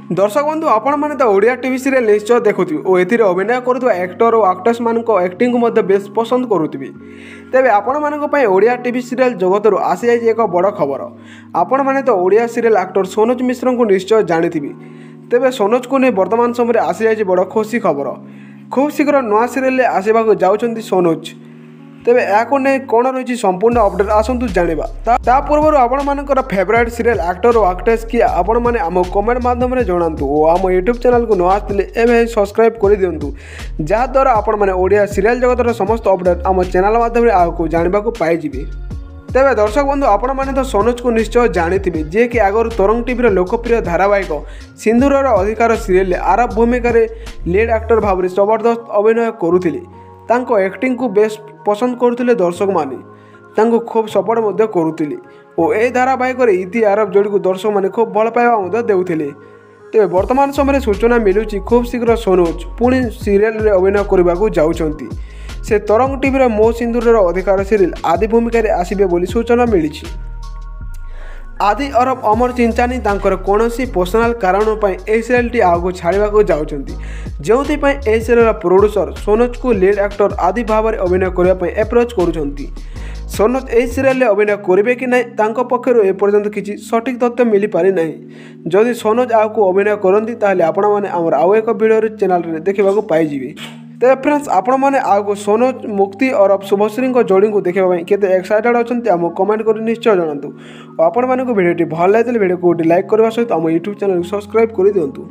दर्शक बंधु आपण मैंने तो ओडिया टीवी सीरियल निश्चय देखुथिबे और एथिरे अभिनय करुवा एक्टर और एक्ट्रेस मानक एक्टिंग को मध्य बेस पसंद करुथिबे। तेबे आपण मानक पई ओडिया टीवी सीरियल जगतरु आसी जाय एक बड़ खबर। आपण माने तो ओडिया सीरियल एक्टर सोनज मिश्र को निश्चय जानिथिबे। तेबे सोनज को नहीं वर्तमान समय आसी जाय बड़ खुशी खबर। खूब शीघ्र नुआ सीरियल आसवाक जाउछन्ती सोनज। तेबे याको नहीं कौन रही संपूर्ण अपडेट आसतु जाना ता पूर्व आपण मानकर फेवरेट सीरियल एक्टर और एक्ट्रेस किए आपण मैंने आम कमेंट माध्यम जनातु और आम यूट्यूब चैनल को न आसते एवं सब्सक्राइब कर दिंतु जहाद्वारा आपण मैंने ओडिया सीरियल जगतर समस्त अपडेट आम चैनल माध्यम आगे जानवा पाइबे। तेबे दर्शक बंधु आपण मैंने तो सोनज को निश्चय जानी जे कि आगर तरंग टीवी लोकप्रिय धारावाहिक सिंदूर अधिकार सीरियल आरब भूमिका लीड एक्टर भाव में जबरदस्त अभिनय करुले। तांको एक्टिंग को बेस पसंद करुले दर्शक माने तांको खूब सपोर्ट करुले और ए धारावाहिक इति आरब जोड़ी को दर्शक माने खूब भल पाइबा देउथिले। तेबे वर्तमान समय सूचना मिलूची खूब शीघ्र सोनज पुणी सीरियल रे अभिनय करने को जाउछंती। से तरंग टीवी मो सिंदूर अधिकार सीरियल आदि भूमिका आसिबे बोली सूचना मिली। आदि अरब अमर चिंचानी तांकर कौनसी पर्सनाल कारण पर ए सीरियल आगे छाड़ा जाउछंती जो ए सीरियल प्रोड्यूसर सोनज को लीड एक्टर आदि भाव में अभिनय करने एप्रोच करुछंती। सोनज ए सीरियल अभिनय करेंगे कि नहीं तांको पक्षरु एपर्यंत किसी सठिक तथ्य मिल पारि नहीं। जदि सोनज आपको अभिनय करती ताहले आपण माने आमर आउ एक वीडियो चैनल रे देखा पाइबे। तेज फ्रेंड्स आपण मैंने आगो सोनज मुक्ति और शुभश्री जोड़ी को देखा केते एक्साइटेड अच्छा आम कमेंट कर निश्चय जनातु। आपण मानक भिडियो भल लगे भिडियो को लाइक करने सहित आम यूट्यूब चैनल को सब्सक्राइब कर दिंतु।